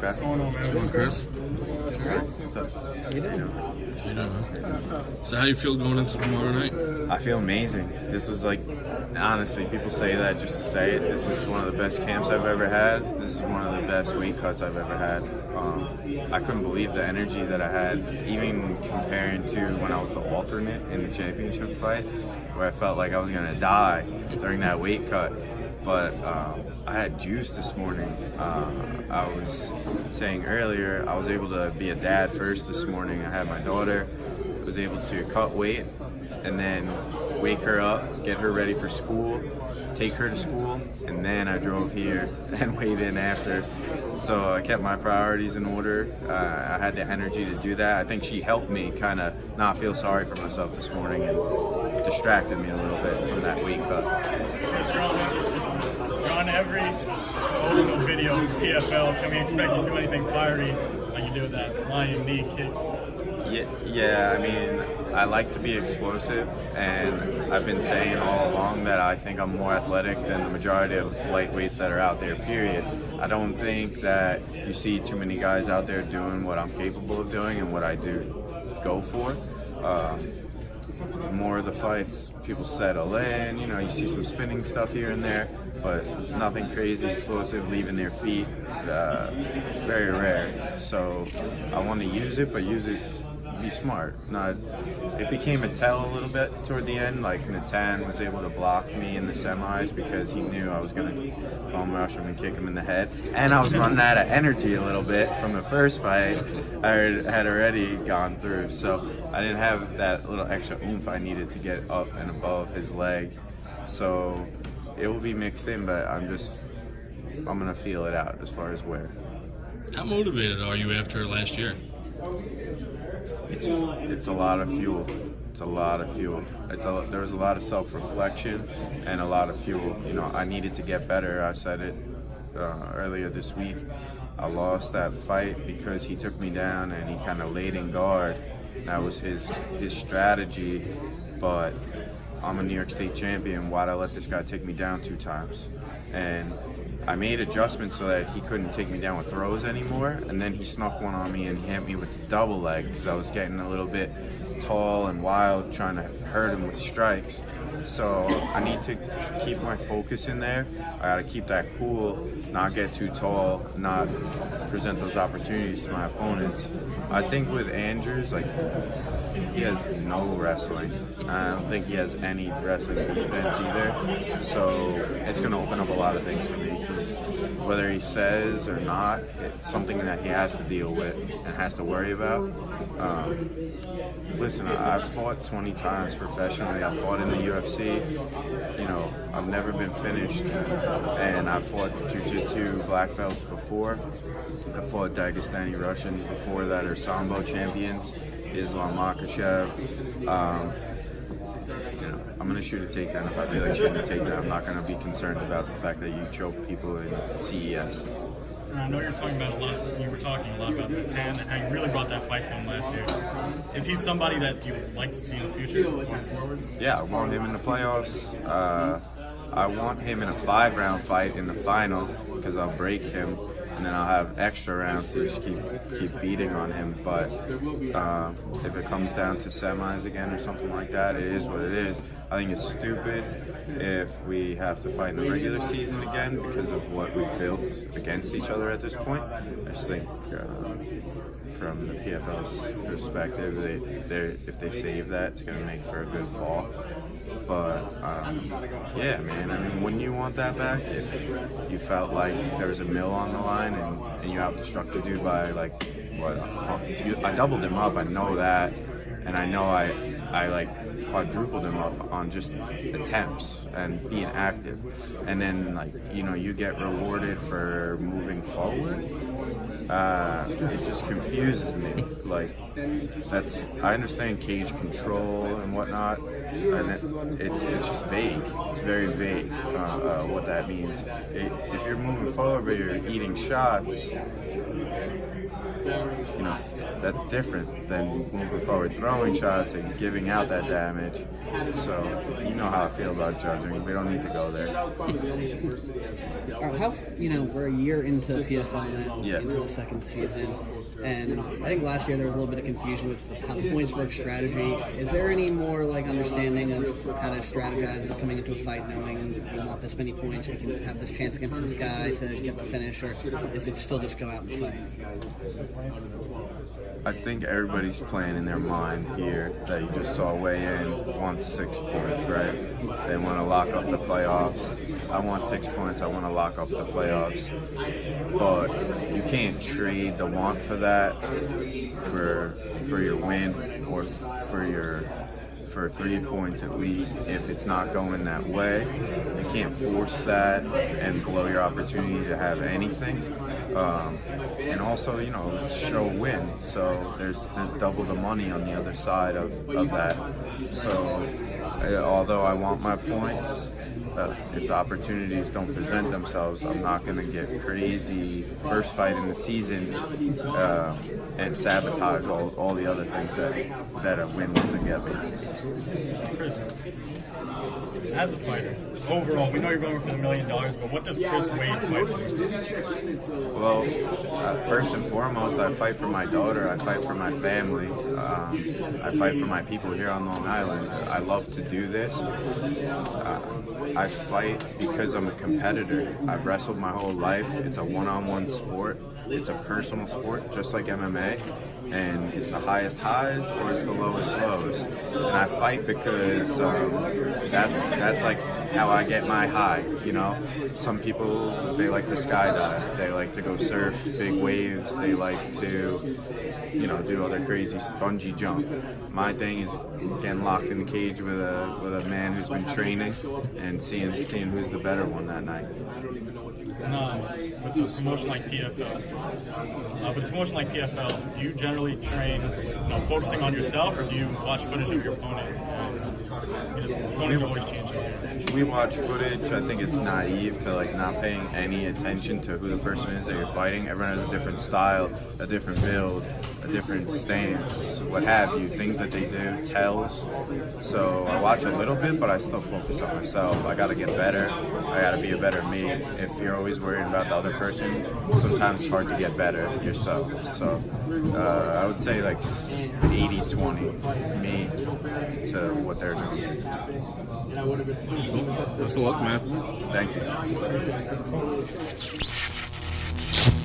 What's going on, man? What's going on, Chris? What's up? How you doing, man? So how do you feel going into tomorrow night? I feel amazing. This was like, honestly, people say that just to say it. This is one of the best camps I've ever had. This is one of the best weight cuts I've ever had. I couldn't believe the energy that I had, even comparing to when I was the alternate in the championship fight, where I felt like I was gonna die during that weight cut. But I had juice this morning. I was saying earlier, I was able to be a dad first this morning. I had my daughter, was able to cut weight and then wake her up, get her ready for school, take her to school, and then I drove here and weighed in after. So I kept my priorities in order. I had the energy to do that. I think she helped me kind of not feel sorry for myself this morning and distracted me a little bit from that weight cut. You're on every promotional video for PFL. Can we expect you to do anything fiery like you do with that flying knee kick? Yeah, I mean, I like to be explosive, and I've been saying all along that I think I'm more athletic than the majority of lightweights that are out there, period. I don't think that you see too many guys out there doing what I'm capable of doing and what I do go for. More of the fights, people settle in, you know, you see some spinning stuff here and there, but nothing crazy, explosive, leaving their feet, very rare. So I want to use it, but use it, be smart. It became a tell a little bit toward the end, like Natan was able to block me in the semis because he knew I was going to bum rush him and kick him in the head. And I was running out of energy a little bit from the first fight. I had already gone through, so I didn't have that little extra oomph I needed to get up and above his leg. So it will be mixed in, but I'm going to feel it out as far as where. How motivated are you after last year? It's a lot of fuel. It's a lot of fuel. There was a lot of self-reflection and a lot of fuel. You know, I needed to get better. I said it earlier this week. I lost that fight because he took me down and he kind of laid in guard. That was his strategy, but I'm a New York State champion. Why'd I let this guy take me down 2 times? And I made adjustments so that he couldn't take me down with throws anymore, and then he snuck one on me and he hit me with the double leg because I was getting a little bit tall and wild trying to hurt him with strikes. So I need to keep my focus in there. I gotta keep that cool, not get too tall, not present those opportunities to my opponents. I think with Andrews, like, he has no wrestling. I don't think he has any wrestling defense either. So it's gonna open up a lot of things for me. Whether he says or not, it's something that he has to deal with and has to worry about. Listen, I've fought 20 times professionally. I've fought in the UFC. You know, I've never been finished. And I've fought jiu-jitsu black belts before. I've fought Dagestani Russians before that are Sambo champions, Islam Makhachev. You know, I'm going to shoot a takedown if I feel like shooting a takedown. I'm not going to be concerned about the fact that you choke people in CES. And I know you're talking about a lot. You were talking a lot about Natan and how you really brought that fight to him last year. Is he somebody that you would like to see in the future going forward? Yeah, I want him in the playoffs. I want him in a 5-round fight in the final because I'll break him, and then I'll have extra rounds to just keep beating on him. But if it comes down to semis again or something like that, it is what it is. I think it's stupid if we have to fight in the regular season again because of what we've built against each other at this point. I just think from the PFL's perspective, if they save that, it's going to make for a good fall. But yeah, man, I mean, wouldn't you want that back if you felt like there was a mill on the line and you outstruck the dude by like, what, I doubled him up, I know that, and I know I like quadrupled him up on just attempts and being active, and then, like, you know, you get rewarded for moving forward. It just confuses me. Like, I understand cage control and whatnot, and it's just vague. It's very vague what that means. If you're moving forward but you're eating shots, you know, that's different than moving forward, throwing shots and giving giving out that damage. So you know how I feel about judging. We don't need to go there. We're a year into PFL now, Yeah. into the second season, and I think last year there was a little bit of confusion with how the points work strategy. Is there any more understanding of how to strategize and coming into a fight knowing you want this many points, we can have this chance against this guy to get the finish, or is it still just go out and fight? I think everybody's playing in their mind here that you just saw weigh in wants 6 points, right? They want to lock up the playoffs. I want 6 points. I want to lock up the playoffs. But you can't trade the want for that for your win or for 3 points at least. If it's not going that way, you can't force that and blow your opportunity to have anything. And also, let's show a win. So there's double the money on the other side of that. So although I want my points, if the opportunities don't present themselves, I'm not going to get crazy first fight in the season and sabotage all the other things that a win was to get me. Chris, as a fighter, overall, we know you're going for the $1 million, but what does Chris Wade fight for? Well, first and foremost, I fight for my daughter. I fight for my family. I fight for my people here on Long Island. I love to do this. I fight because I'm a competitor. I've wrestled my whole life. It's a one-on-one sport. It's a personal sport, just like MMA. And it's the highest highs or it's the lowest lows. And I fight because that's like how I get my high, Some people, they like to skydive, they like to go surf big waves, they like to, do other crazy bungee jump. My thing is getting locked in the cage with a man who's been training and seeing who's the better one that night. With a promotion like PFL, do you generally train, focusing on yourself, or do you watch footage of your opponent? Opponents are always changing. We watch footage. I think it's naive to not paying any attention to who the person is that you're fighting. Everyone has a different style, a different build, a different stance, what have you. Things that they do tells. So I watch a little bit, but I still focus on myself. I got to get better. I got to be a better me. If you're always worried about the other person, sometimes it's hard to get better yourself. So I would say 80-20 me to what they're doing. Best of luck, man. Thank you.